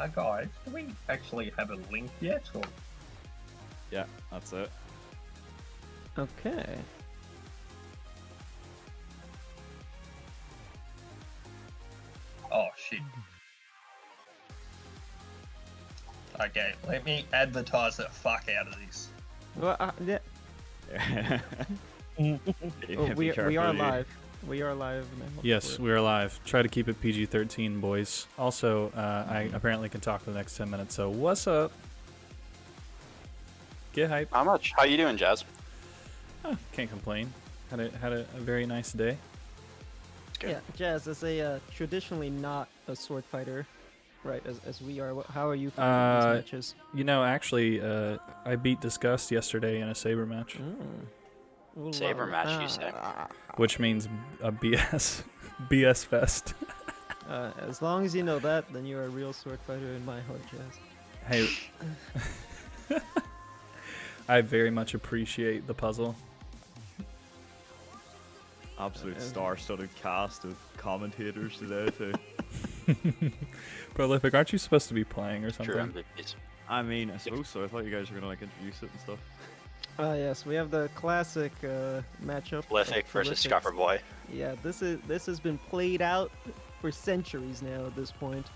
Guys, do we actually have a link yet? Or... Yeah, that's it. Okay. Oh, shit. Okay, let me advertise the fuck out of this. Well, yeah. Oh, we are live. We are live now. Yes, we are live. Try to keep it PG-13, boys. Also, I apparently can talk for the next 10 minutes, so what's up? Get hype. How much? How you doing, Jazz? Oh, can't complain. Had a very nice day. Yeah, Jazz, as a traditionally not a sword fighter, right, as we are, how are you finding these matches? You know, actually, I beat Disgust yesterday in a saber match. Ooh, Saber match, you say? Which means a BS fest. As long as you know that, then you're a real sword fighter in my heart, Jazz. Hey, I very much appreciate the puzzle. Absolute star-studded cast of commentators today too. Prolific, aren't you supposed to be playing or something? True MVPs. I mean, I suppose so. I thought you guys were gonna like introduce it and stuff. Yes, we have the classic matchup. Prolific versus Scupperboi. Yeah, this has been played out for centuries now at this point.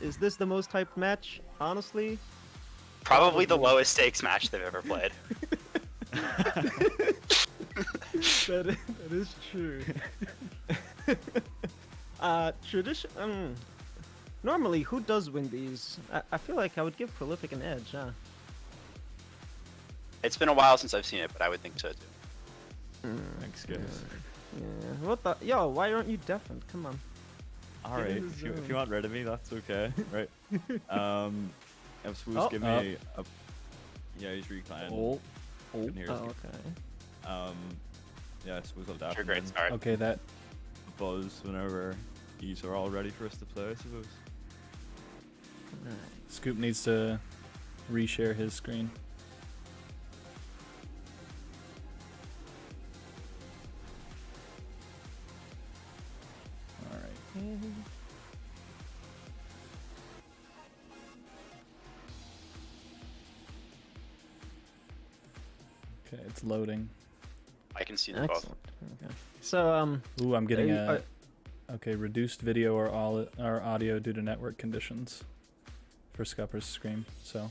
Is this the most hyped match? Honestly, Probably the lowest stakes match they've ever played. that is true. Normally, who does win these? I feel like I would give Prolific an edge, huh? It's been a while since I've seen it, but I would think so too. Thanks, guys. Yeah. What the? Yo, why aren't you deafened? Come on. All right, if you want rid of me, that's okay, right? I suppose give me a. Yeah, he's reclining. Couldn't hear us. Okay. Sure, Yeah, I suppose I'll definitely great start. Okay, that buzz whenever yous are all ready for us to play, I suppose. Scoop needs to reshare his screen. All right. Okay, it's loading. I can see them both. Okay. So Ooh, I'm getting okay, reduced video or audio due to network conditions for Scupper's screen. So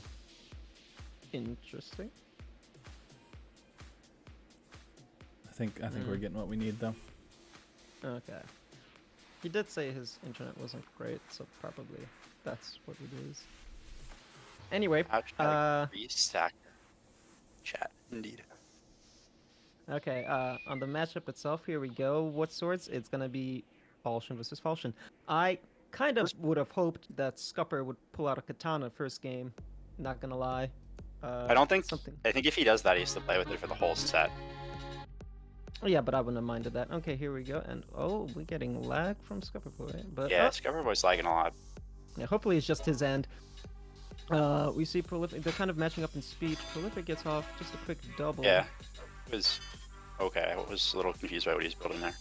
interesting. I think we're getting what we need though. Okay. He did say his internet wasn't great, so probably that's what it is. Anyway, Restack chat, indeed. Okay, on the matchup itself, here we go. What swords? It's gonna be Falchion versus Falchion. I kind of would have hoped that Scupper would pull out a katana first game. Not gonna lie. I don't think. I think if he does that, he has to play with it for the whole set. Yeah, but I wouldn't have minded that. Okay, here we go. And we're getting lag from Scupperboi. But Yeah, Scupperboi's lagging a lot. yeah, hopefully it's just his end. We see Prolific. They're kind of matching up in speed. Prolific gets off just a quick double. Yeah, it was okay. I was a little confused by what he's building there.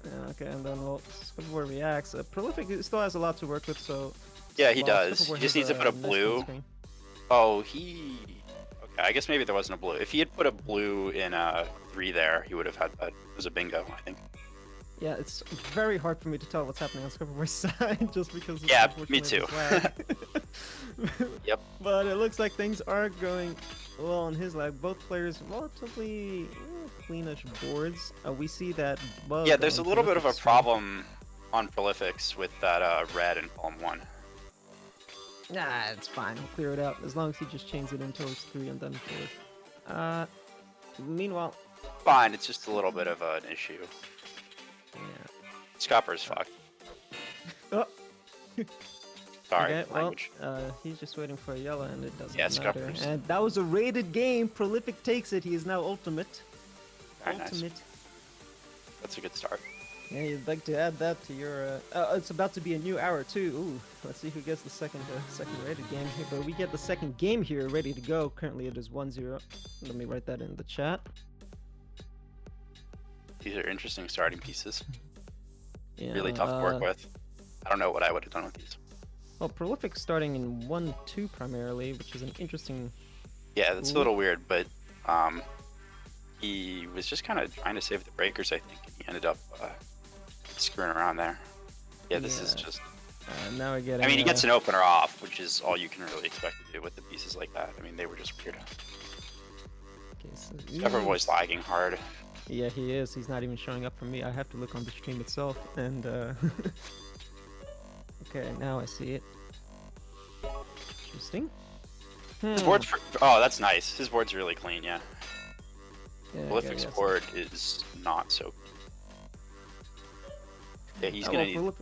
Yeah, okay, and then Scupperboi reacts. Prolific still has a lot to work with, so. Yeah, he does. He just needs to put a blue. Oh, he. Okay, I guess maybe there wasn't a blue. If he had put a blue in 3 there, he would have had that. It was a bingo, I think. Yeah, it's very hard for me to tell what's happening on Scupperboi's side just because. Yeah, me too. Yep. But it looks like things are going well on his lag. Both players relatively cleanish boards. We see that bug. Yeah, there's a little bit of a problem on Prolifics with that red in column 1. Nah, it's fine. We'll clear it out as long as he just chains it in towards 3 and then 4. Meanwhile. Fine, it's just a little bit of an issue. Yeah. Scupper's fucked. Oh. Sorry, Okay, language. he's just waiting for a yellow and it doesn't Yeah, matter. Scupper's. And that was a rated game. Prolific takes it. He is now ultimate. Very nice. Ultimate. That's a good start. Yeah, you'd like to add that to your. It's about to be a new hour too. Ooh, let's see who gets the second rated game here. But we get the second game here, ready to go. Currently, it is 1-0. Let me write that in the chat. These are interesting starting pieces. Yeah, Really tough to work with. I don't know what I would have done with these. Well, Prolific starting in 1-2 primarily, which is an interesting. Yeah, that's a little weird, but he was just kind of trying to save the breakers, I think, and he ended up screwing around there. Yeah, this is just. Now we're getting. I mean, he gets an opener off, which is all you can really expect to do with the pieces like that. I mean, they were just weird. Okay, so Scupperboi's lagging hard. Yeah, he is. He's not even showing up for me. I have to look on the stream itself, and okay, now I see it. Interesting. His board's oh, that's nice. His board's really clean, yeah. Prolific's yeah, board is not so. Yeah, he's gonna need to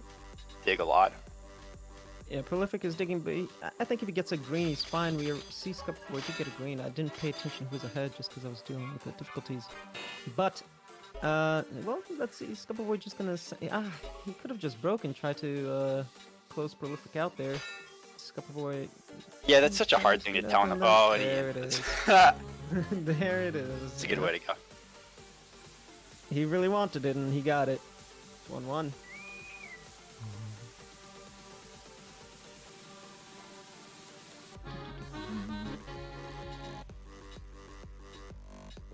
dig a lot. Yeah, Prolific is digging, but I think if he gets a green, he's fine. We see Scupperboi did get a green. I didn't pay attention who was ahead just because I was dealing with the difficulties. But, well, let's see. Scupperboi just gonna say, he could have just broken, tried to close Prolific out there. Scupperboi. Yeah, that's such a hard thing to tell him. Oh, there it is. There it is. It's a good way to go. He really wanted it, and he got it. 1-1.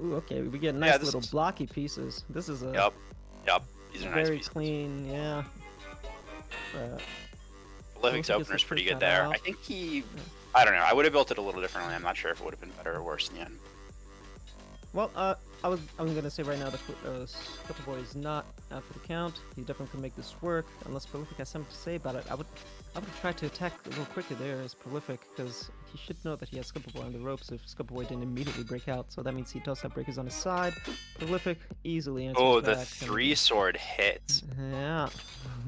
Ooh, okay, we get nice little blocky pieces. This is a yep. These are nice very pieces. clean, yeah. Prolific's opener's pretty good there. I think I don't know. I would have built it a little differently. I'm not sure if it would have been better or worse in the end. Well, I'm gonna say right now that Scupperboi is not out for the count. He definitely can make this work, unless Prolific has something to say about it. I would try to attack a little quicker there as Prolific, because he should know that he has Scupperboi on the ropes if Scupperboi didn't immediately break out. So that means he does have breakers on his side. Prolific easily answers Oh, the back 3-sword hit. Yeah.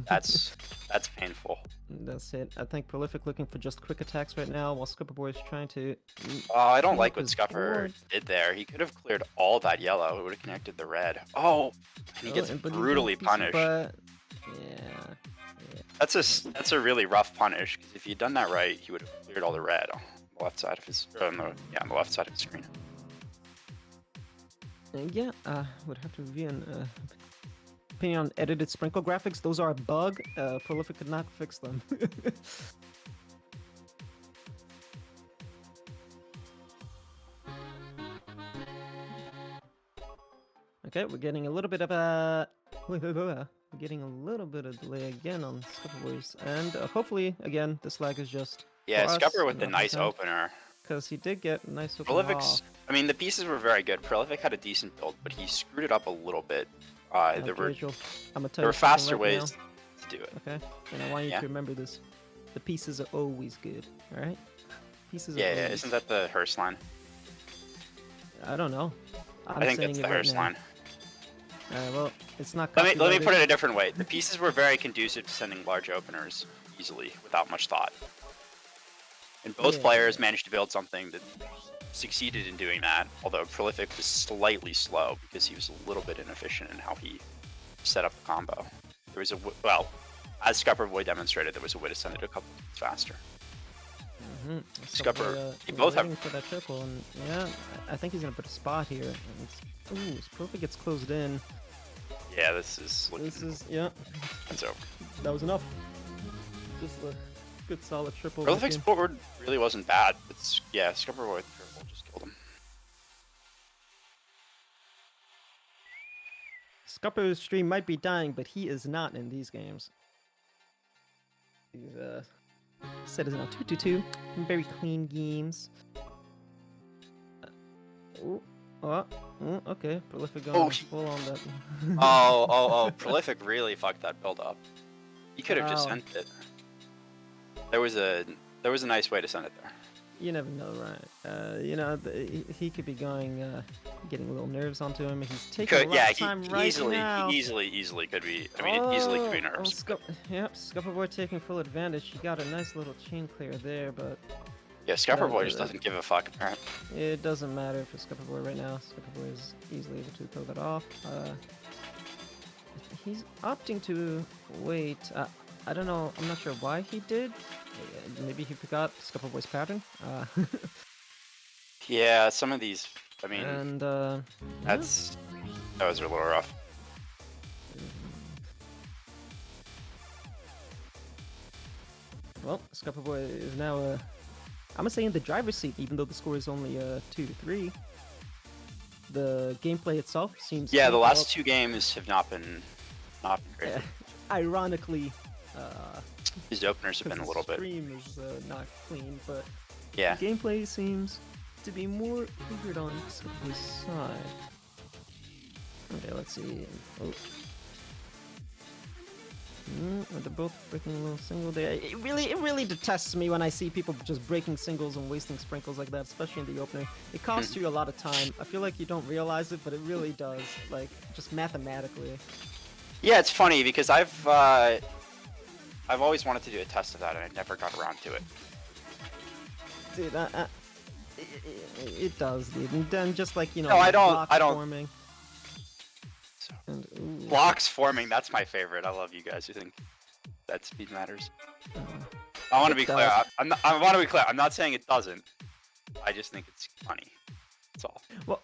That's painful. That's it. I think Prolific looking for just quick attacks right now, while Scupperboi is trying to. Oh, I don't like what Scupper did there. He could have cleared all that yellow. It would have connected the red. Oh, and he gets brutally punished. But yeah. That's a really rough punish, because if he'd done that right, he would have cleared all the red on the left side of his on the left side of his screen. Yeah, would have to review an opinion on edited sprinkle graphics. Those are a bug. Prolific could not fix them. Okay, we're getting a little bit of a. We're getting a little bit of delay again on Scupperboi's, and hopefully, again, this lag is just. Yeah, Scupper with the nice opener. Because he did get a nice opener. Prolific's. I mean, the pieces were very good. Prolific had a decent build, but he screwed it up a little bit. There were faster ways to do it. Okay, and I want you to remember this: the pieces are always good. All right, pieces. Yeah, isn't that the Hearst line? I don't know. I think that's the Hearst line. Well, it's not. Let me put it a different way. The pieces were very conducive to sending large openers easily, without much thought. And both players managed to build something that succeeded in doing that, although Prolific was slightly slow because he was a little bit inefficient in how he set up the combo. There was as Scupperboi demonstrated, there was a way to send it a couple minutes faster. Scupper, they both have for that triple, and yeah, I think he's gonna put a spot here. And Prolific gets closed in. Yeah, this is It's over. That was enough. Just a good solid triple. Prolific's board really wasn't bad, but Scupperboi with the triple just killed him. Scupper's stream might be dying, but he is not in these games. He's set as now 2-2. Very clean games. Okay. Prolific going full on that. oh, Prolific really fucked that build up. He could have just sent it. There was a nice way to send it there. You never know, right? He could be going, getting a little nerves onto him. He's taking a lot of time now. He easily could be. I mean, easily could be nerves. Scupperboi taking full advantage. He got a nice little chain clear there, but. Yeah, Scupperboi just doesn't give a fuck, apparently. It doesn't matter for Scupperboi right now. Scupperboi is easily able to throw that off. He's opting to wait. I don't know. I'm not sure why he did. Maybe he forgot Scupperboi's pattern. Yeah, some of these. I mean, and that was a little rough. well, Scupperboi is now, I'm gonna say in the driver's seat, even though the score is only 2-3. The gameplay itself seems. Yeah, to the last develop- 2 games have not been great. Ironically, His openers have been a little the bit. stream is not clean, but Yeah. the gameplay seems to be more figured on Scupperboi's side. Okay, let's see. Oh. They're both breaking a little single there. It really detests me when I see people just breaking singles and wasting sprinkles like that, especially in the opener. It costs you a lot of time. I feel like you don't realize it, but it really does. Like, just mathematically. Yeah, it's funny because I've always wanted to do a test of that and I never got around to it. Dude, it does, dude. And then just like, you know, No, I don't- blocks I don't- forming. And, ooh. Blocks forming, that's my favorite. I love you guys who think that speed matters. I want to be clear. I want to be clear. I'm not saying it doesn't. I just think it's funny. That's all. Well,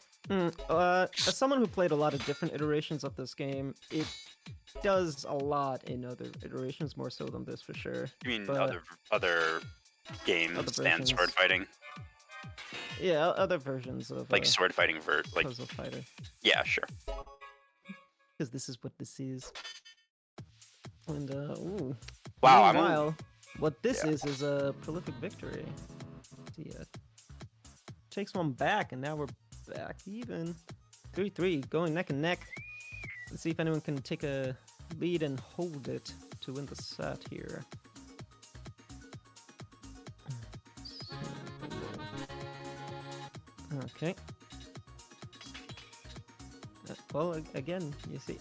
as someone who played a lot of different iterations of this game, it does a lot in other iterations, more so than this for sure. You mean But- other games Other than sword versions. fighting? Yeah, other versions of Like sword fighting like Puzzle Fighter. yeah, sure. Because this is what this is. And, ooh. Wow, I'm Meanwhile, what this Yeah. is a prolific victory. See ya. Takes one back, and now we're back even. 3-3, going neck and neck. Let's see if anyone can take a lead and hold it to win the set here. Okay. Well, again, you see,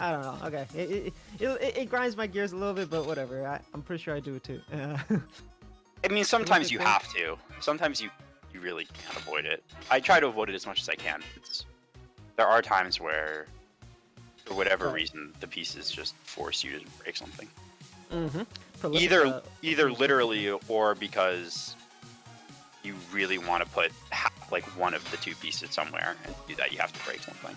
I don't know. Okay, it grinds my gears a little bit, but whatever. I'm pretty sure I do it too. I mean, sometimes you Prolific have to. Sometimes you really can't avoid it. I try to avoid it as much as I can. There are times where, for whatever Right. reason, the pieces just force you to break something. Mm-hmm. Either literally or because you really want to put like one of the 2 pieces somewhere, and to do that you have to break something.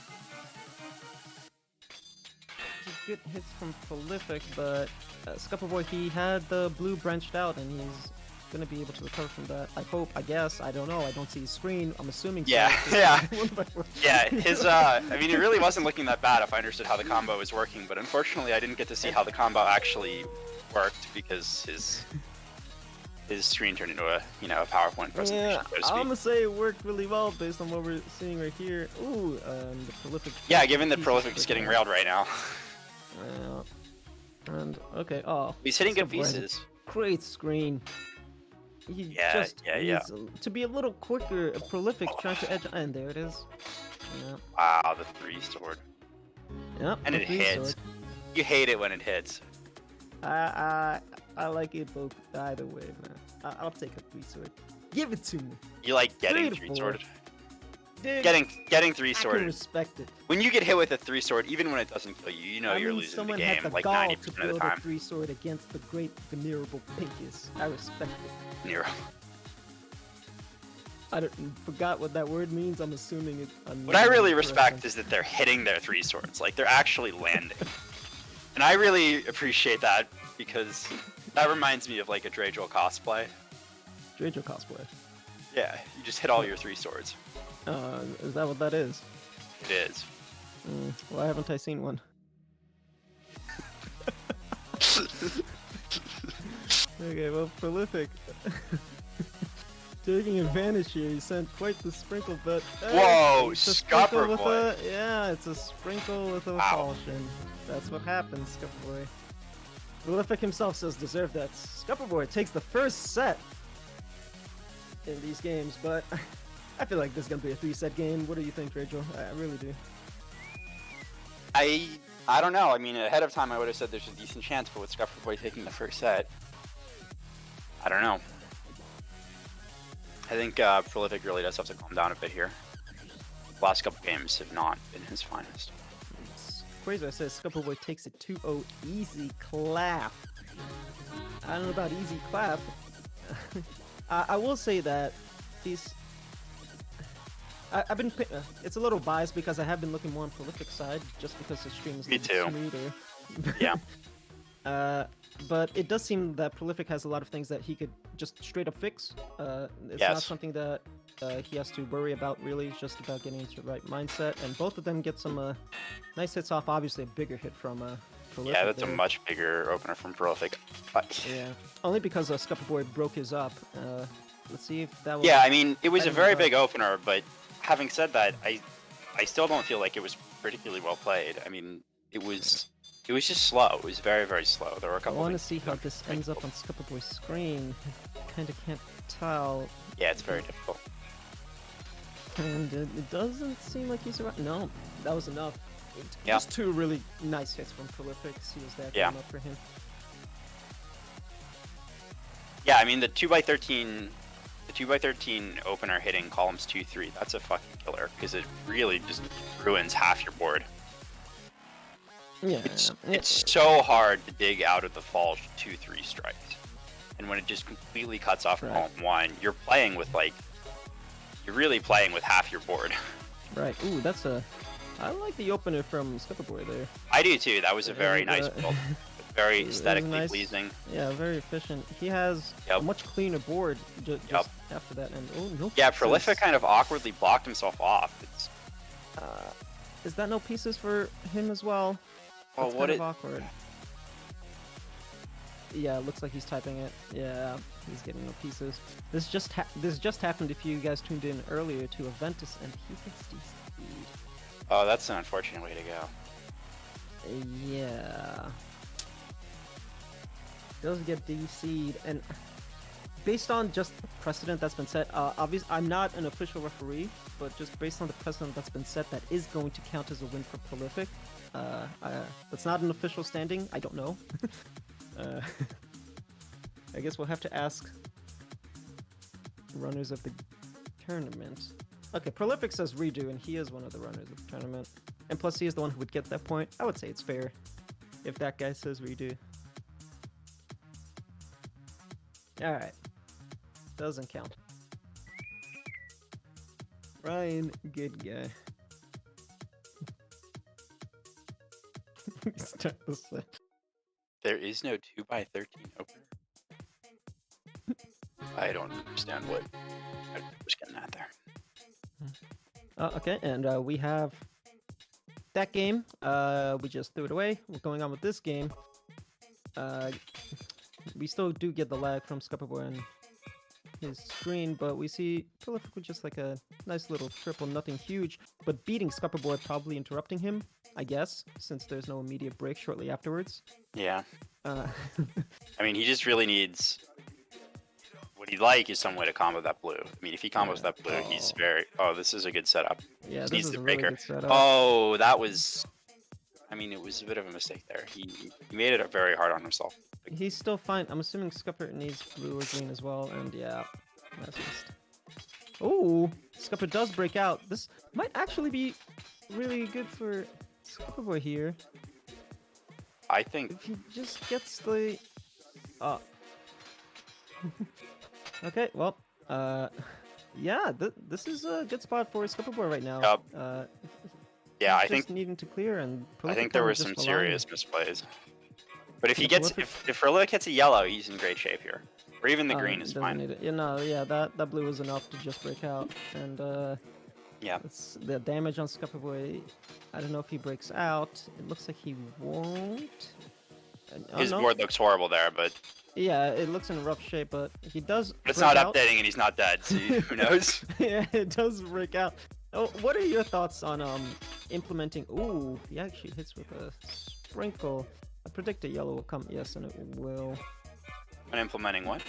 Good hits from Prolific, but Scupperboi, he had the blue branched out, and he's gonna be able to recover from that. I hope, I guess, I don't know. I don't see his screen. I'm assuming. so, Yeah, 'cause yeah. one by one. Yeah, his I mean, it really wasn't looking that bad if I understood how the combo was working, but unfortunately I didn't get to see how the combo actually worked because his screen turned into a a PowerPoint presentation, Yeah, so to I'm speak. gonna say it worked really well based on what we're seeing right here. Ooh, the Prolific. Yeah, given that pieces Prolific is for getting that. railed right now. And okay, oh, He's hitting good Scupperboi has a pieces. Great screen. He Yeah, just yeah. needs to be a little quicker. Prolific trying to edge, and there it is. Yeah, Wow, the 3 sword. yeah. And the it three hits. sword. You hate it when it hits. I like it both either way, man. I'll take a 3 sword. Give it to me. You like getting 3 to 3 4. sword. Dude, Getting 3 I can sword. respect it. When you get hit with a 3 sword, even when it doesn't kill you, you know I you're mean, losing the someone game had the like gall 90% to of the build a time. 3 sword against the great venerable Pinkus. I respect it. Nero. I forgot what that word means. I'm assuming it. What I really respect is that they're hitting their 3 swords, like they're actually landing. And I really appreciate that because that reminds me of like a Dragel cosplay. Drajo cosplay. Yeah, you just hit all your 3 swords. Is that what that is? It is. Why haven't I seen one? Okay, well, Prolific. Taking advantage here, he sent quite the sprinkle, but Whoa, it's a sprinkle with Scupperboi. yeah, it's a sprinkle with a Wow. falchion. That's what happens, Scupperboi. Prolific himself says deserve that. Scupperboi takes the first set in these games, but I feel like this is gonna be a 3-set game. What do you think, Rachel? I really do. I don't know. I mean, ahead of time I would have said there's a decent chance, but with Scupperboi taking the first set, I don't know. I think Prolific really does have to calm down a bit here. The last couple games have not been his finest. Quasar says Scupperboi takes it 2-0 easy clap. I don't know about easy clap. I will say that these. I've been. It's a little biased because I have been looking more on Prolific side just because the stream is a Me little too. smoother. Yeah. but it does seem that Prolific has a lot of things that he could just straight up fix. It's not Yes. something that he has to worry about really. It's just about getting into the right mindset, and both of them get some nice hits off. Obviously, a bigger hit from Prolific. Yeah, that's a there. much bigger opener from Prolific. But, Yeah, only because Scupperboi broke his up. Let's see if that was. yeah, I mean, it was a item very up. big opener, but having said that, I still don't feel like it was particularly well played. I mean, it was just slow. It was very, very slow. There were a I couple. want to things see how this ends up on Scupperboi's screen. Kind of can't tell. Yeah, it's very difficult. And it doesn't seem like he's around. No, that was enough. Yeah. Just two really nice hits from Prolific. Seals that Yeah. game up for him. Yeah, I mean the 2x13 opener hitting columns 2-3. That's a fucking killer because it really just ruins half your board. Yeah, It's so hard to dig out of the fall 2-3 strikes, and when it just completely cuts off Right. column 1, you're really playing with half your board. right. Ooh, that's a. I like the opener from Scupperboi there. I do too. That was a very And, nice build, very it was aesthetically nice. pleasing. Yeah, very efficient. He has a Yep. much cleaner board just Yep. after that. And oh no. Yeah, pieces. Prolific kind of awkwardly blocked himself off. It's, Is that no pieces for him as well? well, That's what kind it of awkward. Yeah, it looks like he's typing it. Yeah, he's getting no pieces. This just happened if you guys tuned in earlier to Aventus, and he gets DC'd. Oh, that's an unfortunate way to go. Yeah. Does get DC'd, and based on just precedent that's been set, obviously I'm not an official referee, but just based on the precedent that's been set, that is going to count as a win for Prolific. That's not an official standing. I don't know. I guess we'll have to ask runners of the tournament. Okay, Prolific says redo, and he is one of the runners of the tournament. And plus, he is the one who would get that point. I would say it's fair if that guy says redo. Alright. Doesn't count. Ryan, good guy. Start the set. There is no 2x13 opener. I don't understand what I was getting at there. Okay, and we have that game. We just threw it away. We're going on with this game. We still do get the lag from Scupperboi on his screen, but we see Prolific with just like a nice little triple, nothing huge, but beating Scupperboi, probably interrupting him, I guess, since there's no immediate break shortly afterwards. Yeah. Uh, I mean, he just really needs. What he'd like is some way to combo that blue. I mean, if he combos that blue, he's very. Oh, this is a good setup. yeah, Just this needs is the a really breaker. good setup. Oh, that was. I mean, it was a bit of a mistake there. He made it very hard on himself. He's still fine. I'm assuming Scupper needs blue or green as well, and yeah, that's just. Oh, Scupper does break out. This might actually be really good for Scupperboi here. I think. If he just gets the. Okay, well, yeah, this is a good spot for Scupperboi right now. Yup. Yeah, I just think. needing to clear, and I Prolific think there kinda were just some allowing serious misplays. But if he Yeah, gets, Prolific- if Prolific hits a yellow, he's in great shape here. Or even the green is doesn't fine. need it. Yeah, no, yeah, that blue is enough to just break out, and Yeah. it's the damage on Scupperboi. I don't know if he breaks out. It looks like he won't. Oh, His no. board looks horrible there, but Yeah, it looks in rough shape, but he does. it's break not out. updating and he's not dead, so who knows? Yeah, it does break out. Oh, what are your thoughts on implementing? Ooh, he actually hits with a sprinkle. I predict a yellow will come. Yes, and it will. And implementing what?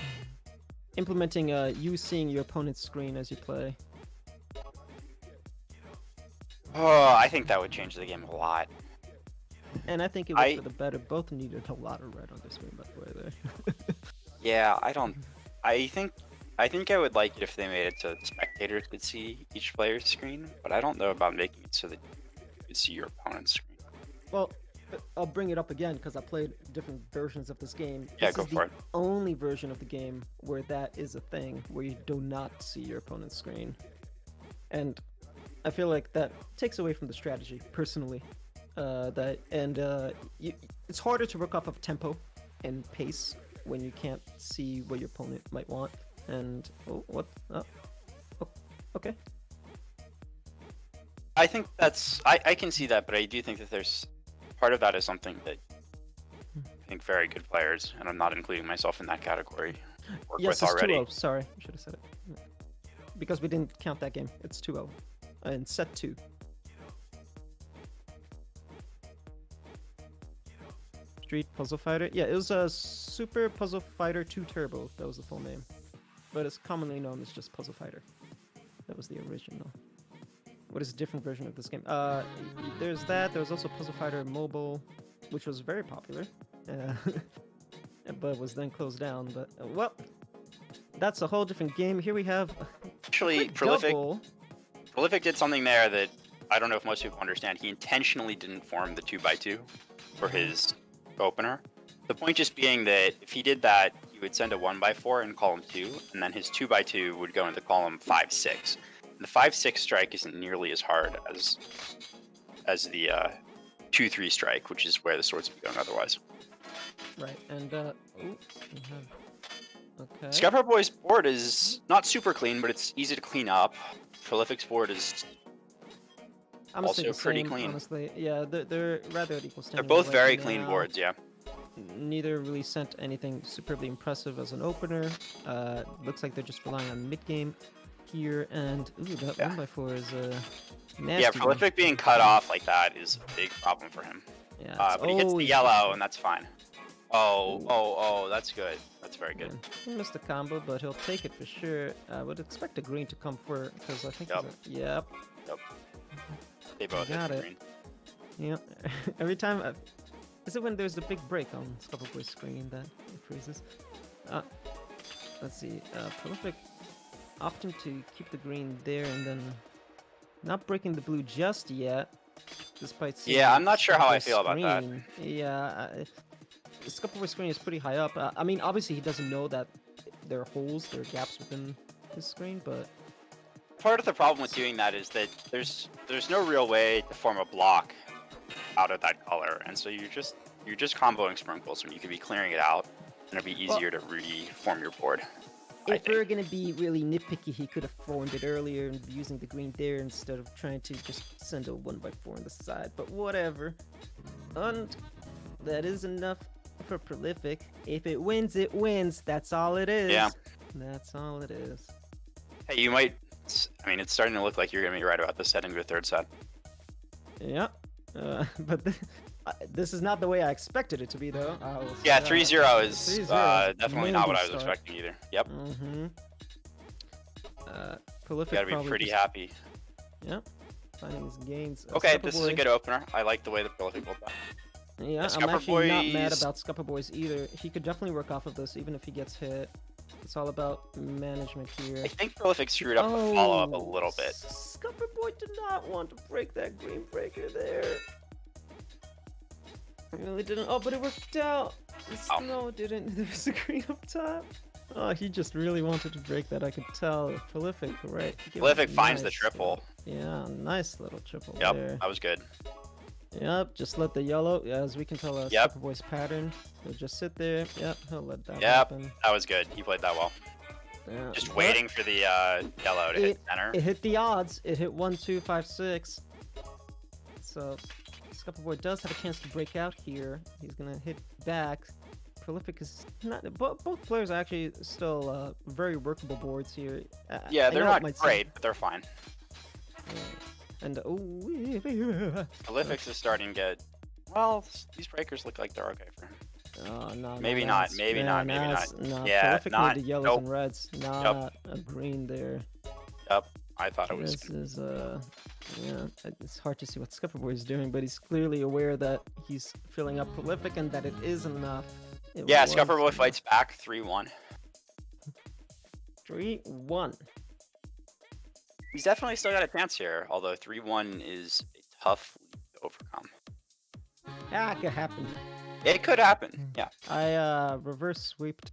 Implementing you seeing your opponent's screen as you play. Oh, I think that would change the game a lot. And I think it was for the better. Both needed a lot of red on their screen, by the way. There. Yeah, I don't. I think I would like it if they made it so spectators could see each player's screen, but I don't know about making it so that you could see your opponent's screen. Well, I'll bring it up again because I played different versions of this game. Yeah, This go is for the it. only version of the game where that is a thing, where you do not see your opponent's screen. And I feel like that takes away from the strategy, personally. It's harder to work off of tempo and pace when you can't see what your opponent might want. And oh, what? Oh, okay. I think I can see that, but I do think that there's part of that is something that I think very good players, and I'm not including myself in that category, work Yes, with it's already. 2-0. Sorry, I should have said it. Because we didn't count that game. It's 2-0. In set 2. Street Puzzle Fighter. Yeah, it was a Super Puzzle Fighter 2 Turbo. That was the full name. But it's commonly known as just Puzzle Fighter. That was the original. What is a different version of this game? There's that. There was also Puzzle Fighter Mobile, which was very popular. But was then closed down. But, well, that's a whole different game. Here we have... Actually, Prolific did something there that I don't know if most people understand. He intentionally didn't form the 2x2 for his opener. The point just being that if he did that, he would send a 1x4 in column 2, and then his 2x2 would go into column 5-6. The 5-6 strike isn't nearly as hard as the 2-3 strike, which is where the swords would be going otherwise. Right, and okay. Scupperboi's board is not super clean, but it's easy to clean up. Prolific's board is I'm gonna say also the pretty same, clean. Honestly, yeah, they're rather at equal They're standing. both right very clean now. boards, yeah. Neither really sent anything superbly impressive as an opener. Looks like they're just relying on mid game here, and ooh, that 1x4 is nasty. Yeah, Prolific being cut off like that is a big problem for him. Yeah, But he hits the yellow, and that's fine. Oh, that's good. That's very good. He missed the combo, but he'll take it for sure. I would expect a green to come for, because I think Yep. They both hit Got the it. green. Yep. Every time, is it when there's the big break on Scupperboi's screen that it freezes? Let's see. Prolific opting to keep the green there and then not breaking the blue just yet, despite seeing Yeah, I'm not sure how I Scupperboi's feel about that. screen. Yeah, Scupperboi's screen is pretty high up. I mean, obviously he doesn't know that there are holes, there are gaps within his screen, but Part of the problem with doing that is that there's no real way to form a block out of that color, and so you're just comboing sprinkles when you could be clearing it out, and it'd be easier to reform your board. I if we're think. gonna be really nitpicky, he could have formed it earlier and using the green there instead of trying to just send a 1x4 on the side. But whatever. And that is enough for Prolific. If it wins, it wins. That's all it is. Yeah. That's all it is. Hey, you might. I mean, it's starting to look like you're gonna be right about this setting your third set. Yeah. But this is not the way I expected it to be, though. Yeah, 3-0 is 3-0 definitely not what I was start. expecting either. Yep. Mm-hmm. Prolific Gotta be probably pretty just- happy. Yep. Finding his gains. Okay, this is a Scupperboy- good opener. I like the way the Prolific pulled that. Yeah, I'm actually not mad Scupperboy's- about Scupperboi's either. He could definitely work off of this, even if he gets hit. It's all about management here. I think Prolific screwed up the follow-up a little bit. Scupperboy did not want to break that green breaker there. He really didn't. Oh, but it worked out. Oh. No, it didn't. There was a green up top. Oh, he just really wanted to break that. I could tell. Prolific, right? Give it Prolific a finds the nice triple. Yeah, nice little triple Yep, there. that was good. Yep, just let the yellow, as we can tell, Yep. Scupperboy's pattern. He'll just sit there. Yep, he'll let that Yep, happen. that was good. He played that well. Yeah. Just But waiting for the yellow to hit center. It hit the odds. It hit 1, 2, 5, 6. So Scupperboy does have a chance to break out here. He's gonna hit back. Prolific is not. Both players are actually still very workable boards here. Yeah, I they're know it not might great, but they're fine. And Prolific's is starting to get. Well, these breakers look like they're okay for him. Oh, no, Maybe no, not, that's- maybe yeah, not, maybe that's- not. No, Yeah, Prolific not- needed yellows nope. and reds, not a green there. Yep, I thought it was. This is yeah, it's hard to see what Scupperboy is doing, but he's clearly aware that he's filling up Prolific and that it is enough. It Yeah, was Scupperboy enough. fights back 3-1. 3-1. He's definitely still got a chance here, although 3-1 is a tough lead to overcome. Ah, it could happen. It could happen, yeah. I reverse sweeped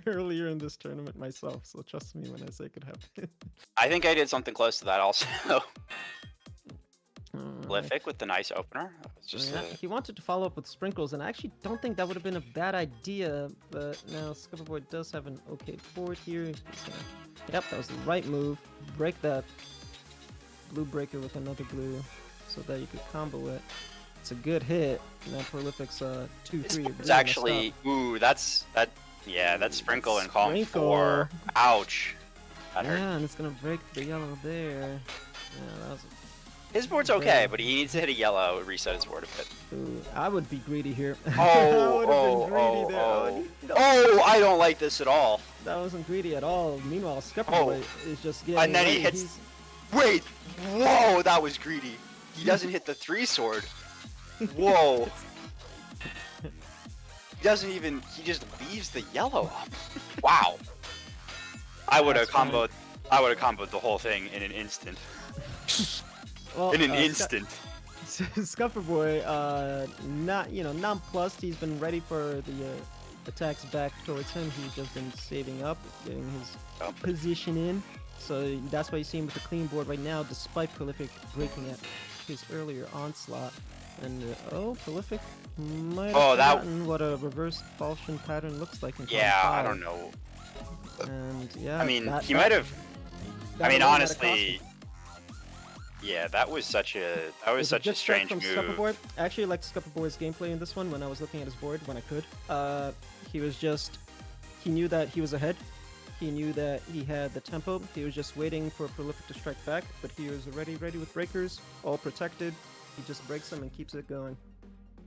earlier in this tournament myself, so trust me when I say it could happen. I think I did something close to that also. Prolific with the nice opener. It's just Yeah, he wanted to follow up with sprinkles, and I actually don't think that would have been a bad idea. But now Scupperboi does have an okay board here. He's gonna... Yep, that was the right move. Break that blue breaker with another blue, so that you could combo it. It's a good hit. Now Prolific's 2-3. It's actually yeah, that's sprinkle and column 4. Ouch. That hurt. Yeah, and it's gonna break the yellow there. Yeah, that was. His board's okay, but he needs to hit a yellow, reset his board a bit. Ooh, I would be greedy here. Oh, I don't like this at all. That wasn't greedy at all. Meanwhile, Scupperboi is just getting. And then he ready. hits. Wait, whoa, that was greedy. He doesn't hit the 3 sword. Whoa. He doesn't even. He just leaves the yellow up. Wow. I would have comboed. I would have comboed the whole thing in an instant. Well, in an instant. Scupperboi, not nonplussed. He's been ready for the attacks back towards him. He's just been saving up, getting his position in. So that's why you see him with the clean board right now, despite Prolific breaking at his earlier onslaught. And Prolific might have forgotten what a reverse falchion pattern looks like in Yeah, Column 5. I don't know. And yeah, I mean, he might have. I mean, honestly. Yeah, that was such a strange move. Scupperboi. I actually liked Scupperboi's gameplay in this one when I was looking at his board when I could. He knew that he was ahead. He knew that he had the tempo. He was just waiting for Prolific to strike back, but he was already ready with breakers, all protected. He just breaks them and keeps it going.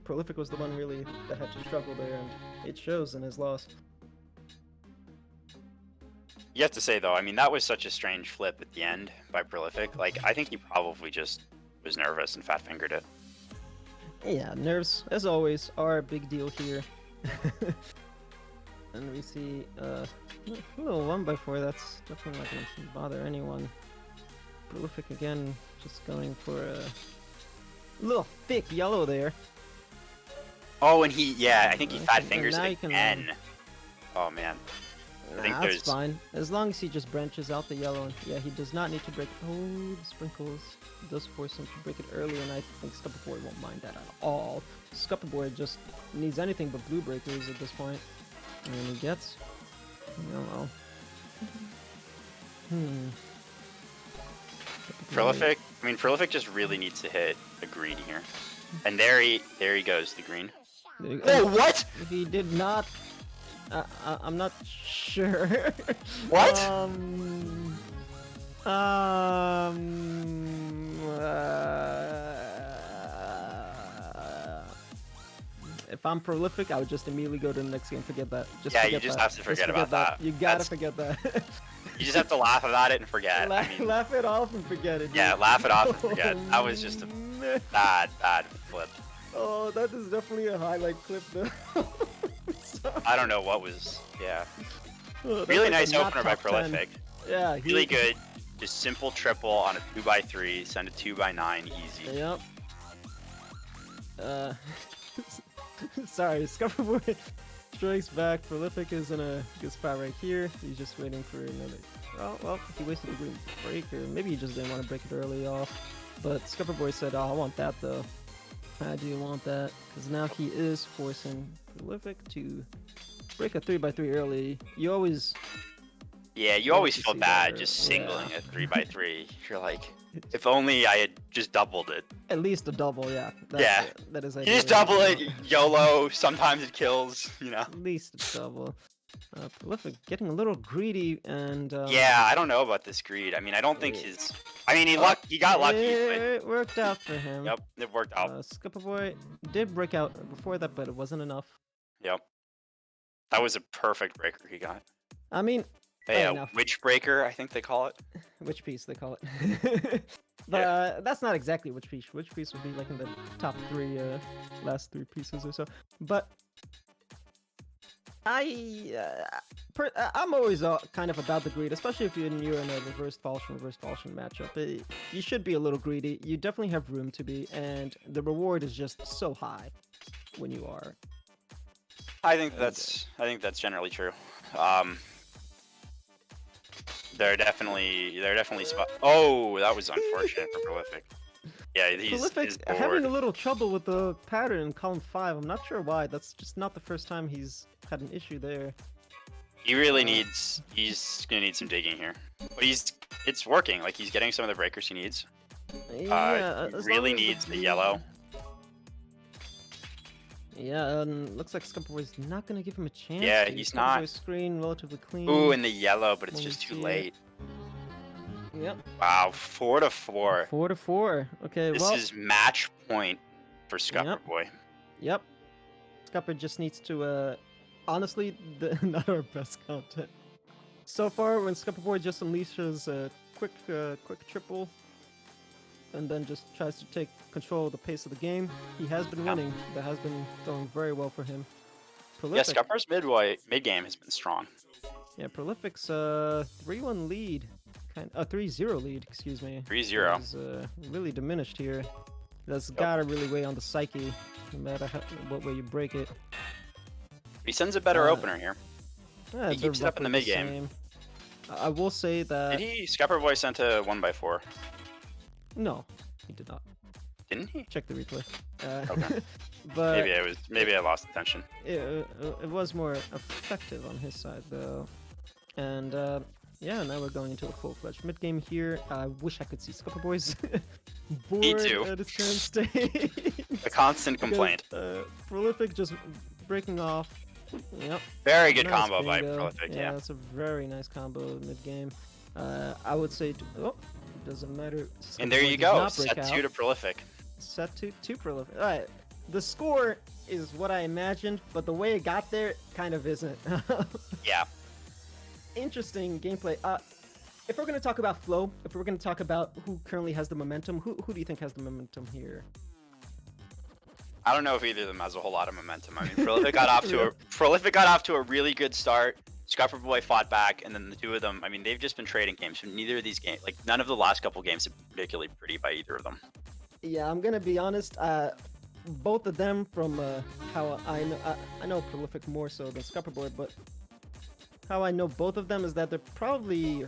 Prolific was the one really that had to struggle there, and it shows in his loss. You have to say though, I mean, that was such a strange flip at the end by Prolific. Like, I think he probably just was nervous and fat fingered it. Yeah, nerves, as always, are a big deal here. And we see a little 1x4, that's definitely not going to bother anyone. Prolific again, just going for a little thick yellow there. Oh, and I think he fat fingers it can, again. Oh man. That's fine. As long as he just branches out the yellow. Yeah, he does not need to break. Oh, the sprinkles. It does force him to break it early, and I think Scupperboi won't mind that at all. Scupperboi just needs anything but blue breakers at this point. And he gets yellow. Prolific. I mean, Prolific just really needs to hit a green here. And there he goes, the green. Oh, what? He did not. I'm not sure. What? If I'm Prolific, I would just immediately go to the next game. Forget that. You just have to forget about that. You gotta forget that. You just have to laugh about it and forget. Laugh it off and forget it. Dude. Yeah, laugh it off and forget. That was just a bad flip. Oh, that is definitely a highlight clip though. I don't know what was. Yeah. Oh, really like nice opener by Prolific. 10. Yeah. Really good. Just simple triple on a 2x3. Send a 2x9 easy. Yep. Sorry, Scupperboi strikes back. Prolific is in a good spot right here. He's just waiting for another. Oh, well, he wasted the green breaker. Maybe he just didn't want to break it early off. But Scupperboi said, "Oh, I want that though. I do want that." Because now he is forcing Prolific to break a 3x3 early. You always. Yeah, you always feel bad just singling a 3x3. You're like, if only I had just doubled it. At least a double, yeah. That is. You just double it, YOLO. Sometimes it kills, you know. At least a double. Prolific getting a little greedy and. Yeah, I don't know about this greed. I mean, I don't think his. I mean, he got lucky. It worked out for him. Yep, it worked out. Scupperboi did break out before that, but it wasn't enough. Yep. That was a perfect breaker he got. I mean. Yeah, witch breaker, I think they call it. Witch piece, they call it. But that's not exactly witch piece. Witch piece would be like in the top 3, last 3 pieces or so. But I'm always kind of about the greed, especially if you're in a reverse falchion matchup. You should be a little greedy. You definitely have room to be, and the reward is just so high when you are. I think that's generally true. They're definitely spot. Oh, that was unfortunate for Prolific. Yeah, he's Prolific bored. having a little trouble with the pattern in column 5. I'm not sure why. That's just not the first time he's had an issue there. He really needs. He's gonna need some digging here, but it's working. Like he's getting some of the breakers he needs. Yeah, He as really long as needs the blue- yellow. Yeah, looks like Scupperboy's not gonna give him a chance. Yeah, here. he's not. Scupperboy's screen relatively clean. Ooh, and the yellow, but it's When we just too see it. late. Yep. Wow, 4-4. 4-4. Okay, This well. is match point for Scupperboi. Yep. Scupper just needs to, honestly, not our best content. So far, when Scupperboi just unleashes a quick triple, and then just tries to take control of the pace of the game, he has been winning. That has been going very well for him. Yeah, Prolific. Scupper's mid game has been strong. Yeah, Prolific's 3-1 lead. 3-0 lead, excuse me. 3-0. Is really diminished here. That's gotta really weigh on the psyche, no matter what way you break it. He sends a better Uh, opener here. Yeah, He they're keeps it up in the roughly mid-game. same. I will say that Did he? Scupperboi sent a 1x4, no, he did not. didn't he? Check the replay. Okay. But Maybe I lost attention. it was more effective on his side though, and yeah, now we're going into a full-fledged mid-game here. I wish I could see Scupperboy's board too. at his current state. A constant Because, complaint. Prolific just breaking off. Yep. Very good Nice combo by bingo. Prolific. Yeah. That's a very nice combo mid-game. I would say, doesn't matter. And there Scupperboy you does go. not break Set 2 out. to Prolific. Set to Prolific. All right. The score is what I imagined, but the way it got there kind of isn't. Yeah. Interesting gameplay. If we're going to talk about flow, if we're going to talk about who currently has the momentum, who do you think has the momentum here? I don't know if either of them has a whole lot of momentum. I mean, Prolific got off to a really good start. Scupperboi fought back, and then the two of them. I mean, they've just been trading games. So neither of these games, like none of the last couple games, have been particularly pretty by either of them. Yeah, I'm gonna be honest. Both of them, from how I know Prolific more so than Scupperboi, but how I know both of them is that they're probably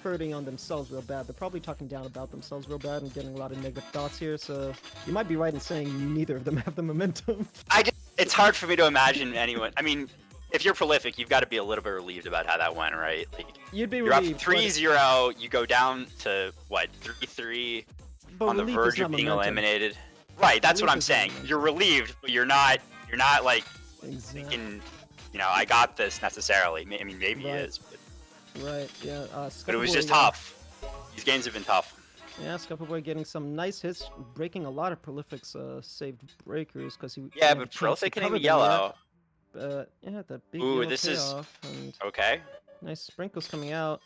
hurting on themselves real bad. They're probably talking down about themselves real bad and getting a lot of negative thoughts here. So you might be right in saying neither of them have the momentum. It's hard for me to imagine anyone. I mean, if you're Prolific, you've got to be a little bit relieved about how that went, right? Like, You'd be you're up relieved. 3-0. You go down to what 3-3 but on the relief is verge not of being momentum. eliminated. Right. That's what Relief I'm is not saying. momentum. You're relieved, but you're not like Exactly. thinking, I got this necessarily. I mean, maybe he Right. is, Right. Yeah. but it was Scupperboi, just tough. These games have been tough. Yeah, Scupperboi getting some nice hits, breaking a lot of Prolific's saved breakers because he. Yeah, had a but chance to Prolific hitting cover the them, yeah. yellow. Yeah, the big Ooh, yellow this is- payoff and Okay. nice sprinkles coming out.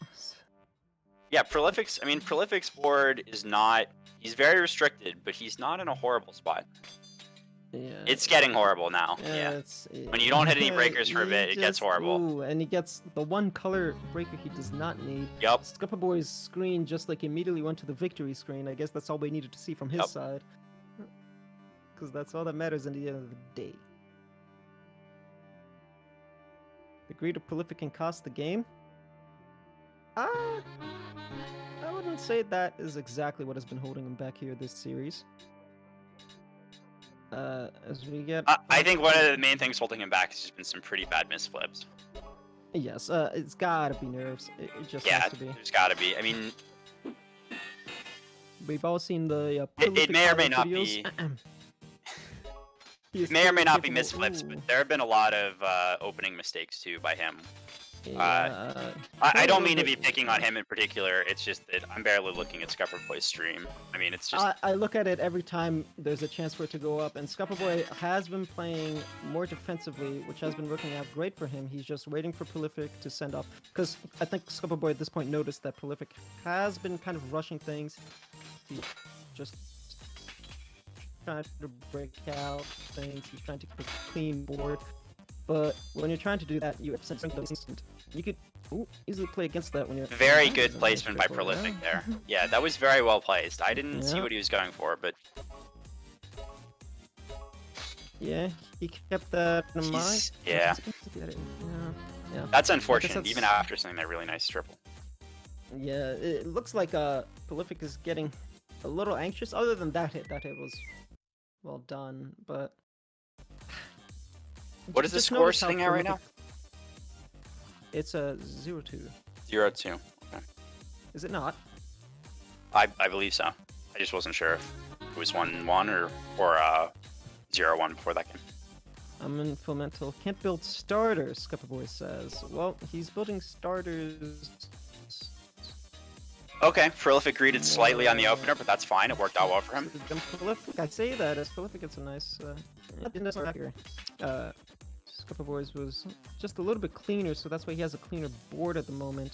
Yeah, Prolific's board is not. He's very restricted, but he's not in a horrible spot. Yeah. It's getting horrible now. Yeah. It's, When you don't hit any breakers for a he bit, it gets horrible. Ooh, and he gets the one color breaker he does not need. Yup. Scupperboy's screen just like immediately went to the victory screen. I guess that's all we needed to see from his Yup. side. Because that's all that matters in the end of the day. Degree to Prolific can cost the game? I wouldn't say that is exactly what has been holding him back here this series. As we get... I think one of the main things holding him back has just been some pretty bad misflips. Yes, it's gotta be nerves. It just Yeah, has to be. there's got to be. I mean, We've all seen the it Prolific may or may highlight not videos. be. It may or may not be misflips, but there have been a lot of opening mistakes too by him. I don't mean to be picking on him in particular. It's just that I'm barely looking at Scupperboi's stream. I mean, it's just I look at it every time there's a chance for it to go up, and Scupperboi has been playing more defensively, which has been working out great for him. He's just waiting for Prolific to send up, because I think Scupperboi at this point noticed that Prolific has been kind of rushing things. He's just trying to break out things. He's trying to keep a clean board. But when you're trying to do that, you have to instant. You could easily play against that when you're... very That good is a nice placement by triple, yeah. Prolific there. Yeah, that was very well placed. I didn't see Yeah. what he was going for, but Yeah, he kept that in mind. He's- yeah. Yeah. that's unfortunate. that's- Even after sending that really nice triple. Yeah, it looks like Prolific is getting a little anxious. Other than that hit was well done, but What is the just score notice how sitting at right now? prolific- It's a 0-2. 0-2. Okay. Is it not? I believe so. I just wasn't sure if it was 1-1 or 0-1 before that game. I'm in full mental. Can't build starters, Scupperboi says. Well, he's building starters. Okay, Prolific greeted slightly on the opener, but that's fine. It worked out well for him. Prolific, I say that as Prolific gets a nice. Didn't here. Scupperboi's was just a little bit cleaner, so that's why he has a cleaner board at the moment.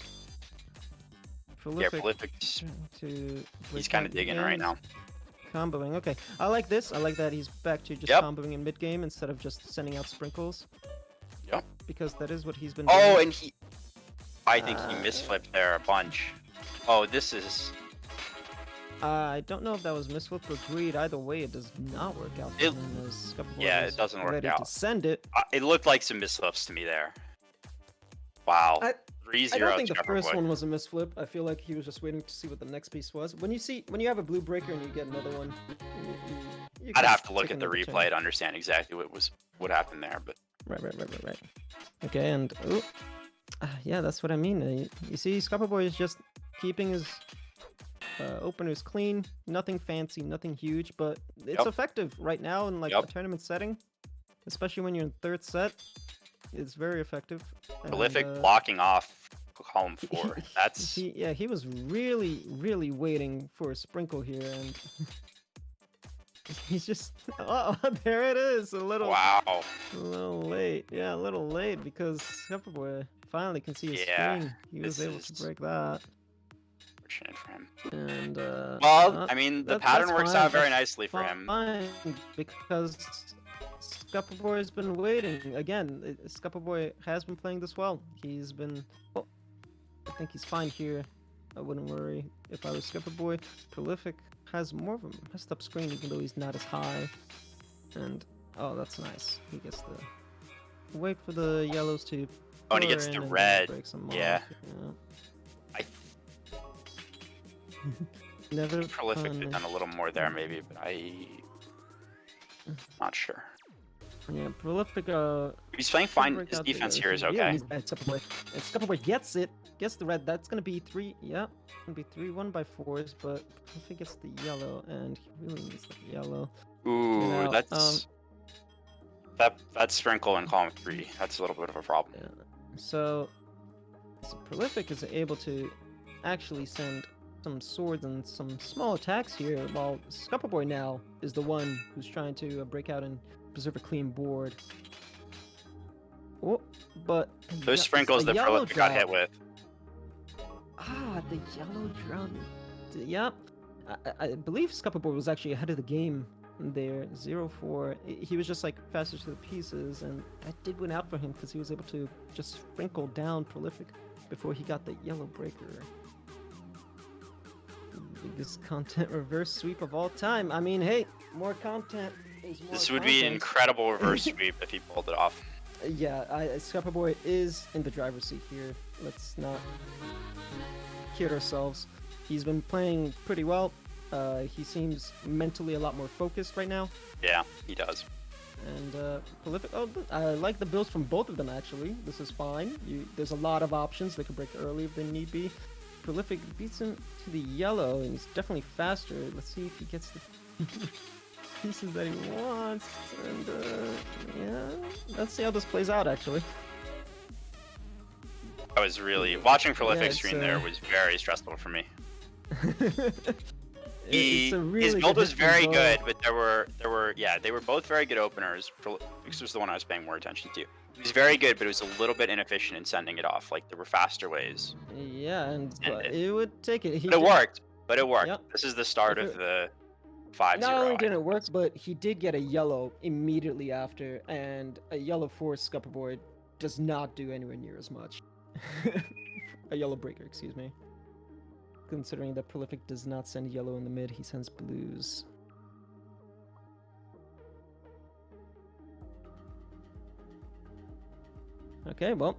Yeah, Prolific. To He's kind of digging right now. Comboing, okay. I like this. I like that he's back to just Yep. comboing in mid game instead of just sending out sprinkles. Yep. Because that is what he's been Oh, doing. and I think he misflipped there a bunch. Oh, this is. I don't know if that was misflip or greed. Either way, it does not work out for It- him as Scupperboi Yeah, is it doesn't work ready out. to send it. It looked like some misflips to me there. Wow. I 3-0 don't think the first Scupperboi. one was a misflip. I feel like he was just waiting to see what the next piece was. When you have a blue breaker and you get another one, you I'd can have to look take at the another replay chance. to understand exactly what happened there, but Right. Okay, and yeah, that's what I mean. You see, Scupperboi is just keeping his openers clean. Nothing fancy, nothing huge, but it's Yep. effective right now in like Yep. a tournament setting, especially when you're in third set. It's very effective. Prolific And, blocking off column 4. That's he was really waiting for a sprinkle here, and he's just there it is, a little late. Yeah, a little late because Scupperboi finally can see his screen. He was this able is- to break that, fortunate for him. and Well, I mean, the pattern that's works fine, out very that's nicely for him. Fine, because Scupperboi has been waiting. Again, Scupperboi has been playing this well. He's been. Well, I think he's fine here. I wouldn't worry if I was Scupperboi. Prolific has more of a messed up screen, even though he's not as high. And oh, that's nice. He gets the wait for the yellows to. Oh, and he pour gets in the and red. breaks them Yeah. off, I Never Prolific could fun. have done a little more there, maybe, but not sure. Yeah, Prolific. He's playing fine. break His out the defense red. here is Yeah, okay. he's bad. Scupperboi. And Scupperboi gets it. Gets the red. That's gonna be 3. Yeah, gonna be 3-1 by 4s. But if he gets the yellow, and he really needs the yellow. Ooh, Now, that's that sprinkle in column 3. That's a little bit of a problem. Yeah. So Prolific is able to actually send some swords and some small attacks here, while Scupperboi now is the one who's trying to break out and preserve a clean board. Oh, but Those sprinkles the that yellow Prolific got hit drop. with. The yellow drum. Yep. I believe Scupperboi was actually ahead of the game there. 0-4. He was just like faster to the pieces, and that did win out for him because he was able to just sprinkle down Prolific before he got the yellow breaker. Biggest content reverse sweep of all time. I mean, hey, more content is more This would be an content. incredible reverse sweep if he pulled it off. Yeah, Scupperboi is in the driver's seat here. Let's not kid ourselves. He's been playing pretty well. He seems mentally a lot more focused right now. Yeah, he does. And Prolific. Oh, I like the builds from both of them actually. This is fine. There's a lot of options. They can break early if they need be. Prolific beats him to the yellow, and he's definitely faster. Let's see if he gets the pieces that he wants. And yeah, let's see how this plays out actually. I was really watching Prolific it's, stream there was very stressful for me. It's a really His build good was hit from very both. good, but they were both very good openers. Prolifix was the one I was paying more attention to. He was very good, but it was a little bit inefficient in sending it off. Like there were faster ways. Yeah, and And it would take it. But it worked. But it worked. Yep. This is the start If of the 5-0. Not only did it work, but he did get a yellow immediately after, and a yellow for Scupperboi does not do anywhere near as much. A yellow breaker, excuse me. Considering that Prolific does not send yellow in the mid, he sends blues. Okay, well,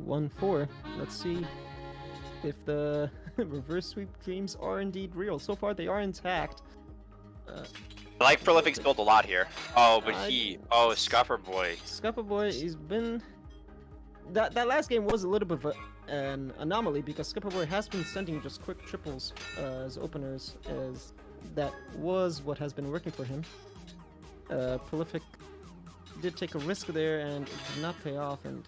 1-4. Let's see if the reverse sweep dreams are indeed real. So far, they are intact. I like Prolific's build a lot here. Oh, but Scupperboi. Scupperboi, he's been... That last game was a little bit of an anomaly because Scupperboi has been sending just quick triples as openers, as that was what has been working for him. Prolific did take a risk there and it did not pay off, and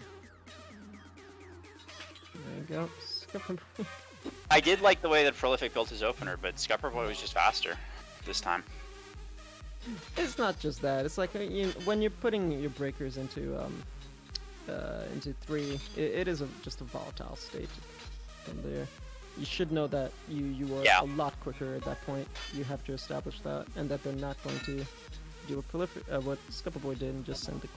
there you go. Scupperboi. I did like the way that Prolific built his opener, but Scupperboi was just faster this time. It's not just that. It's like when you're putting your breakers into 3, it is just a volatile state from there. You should know that you are a lot quicker at that point. You have to establish that, and that they're not going to do what Scupperboi did and just send a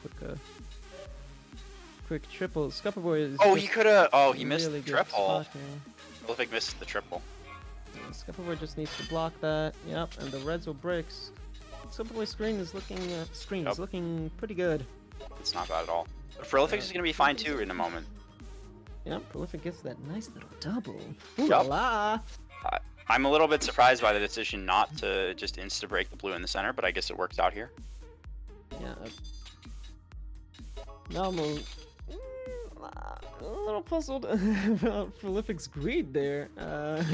quick triple. Scupperboi is he could have. Oh, he missed really the triple. spot here. Prolific missed the triple. And Scupperboi just needs to block that. Yep, and the reds will break. Scupperboi's screen is looking pretty good. It's not bad at all. But Prolific is gonna be fine too in a moment. Yep, Prolific gets that nice little double. Ooh Yup. la! I'm a little bit surprised by the decision not to just insta-break the blue in the center, but I guess it works out here. Yeah. Now I'm a little puzzled about Prolific's greed there.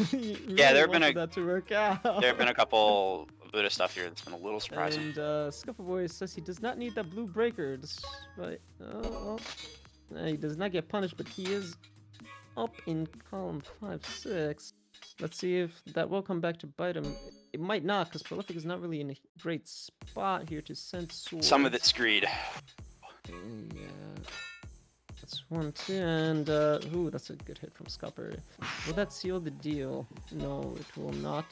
He really Yeah, there have been wanted that to work out. There have been a couple of bit of stuff here that's been a little surprising. And Scupperboi says he does not need that blue breaker, despite he does not get punished, but he is up in column 5-6. Let's see if that will come back to bite him. It might not, because Prolific is not really in a great spot here to send swords. Some of it's greed. Yeah. That's 1-2, and ooh, that's a good hit from Scupper. Will that seal the deal? No, it will not.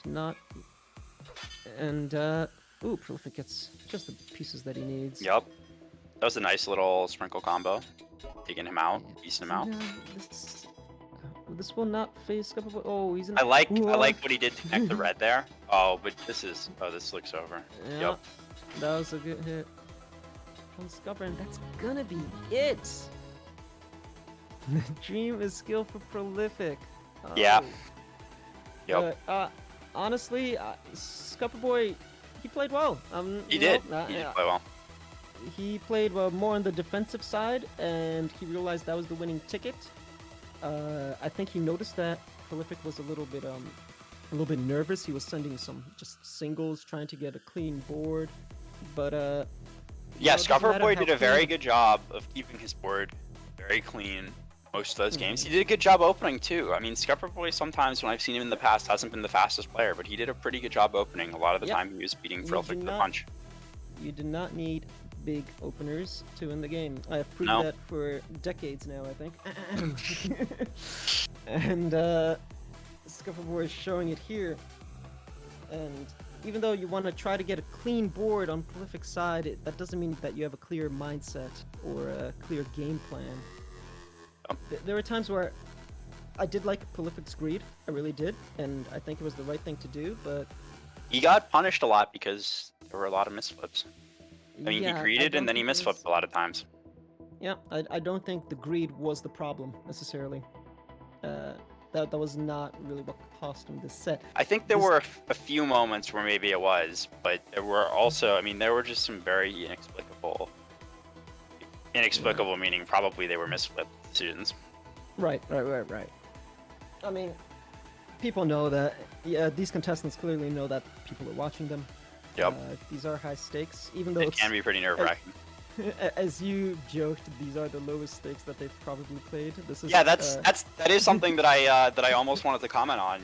And ooh, Prolific gets just the pieces that he needs. Yup. That was a nice little sprinkle combo. Taking him out, piecing him out. This will not face Scupperboi. Oh, he's in. I like what he did to connect the red there. Oh, but this looks over. Yeah, Yep. that was a good hit from Scupper, and that's gonna be it. The dream is skill for Prolific. Yeah. Yep. But, honestly, Scupperboi, he played well. He did play well. He played more on the defensive side, and he realized that was the winning ticket. I think he noticed that Prolific was a little bit nervous. He was sending some just singles, trying to get a clean board. But yeah, Scupperboi did a very good job of keeping his board very clean most of those games. He did a good job opening too. I mean, Scupperboi sometimes when I've seen him in the past hasn't been the fastest player, but he did a pretty good job opening. A lot of the time he was beating Prolific with a punch. You do not need big openers to win the game. I have proved that for decades now, I think. And Scupperboi is showing it here. And even though you want to try to get a clean board on Prolific's side, that doesn't mean that you have a clear mindset or a clear game plan. There were times where I did like Prolific's greed, I really did, and I think it was the right thing to do, but... He got punished a lot because there were a lot of misflips. I mean, he greeded and then he misflipped a lot of times. Yeah, I don't think the greed was the problem, necessarily. That was not really what cost him this set. I think there were a few moments where maybe it was, but there were also, I mean, there were just some very inexplicable meaning probably they were misflip decisions. Right. I mean, people know that, these contestants clearly know that people are watching them. Yep. These are high stakes, even though it can be pretty nerve-wracking. As you joked, these are the lowest stakes that they've probably played. This is that is something that I almost wanted to comment on.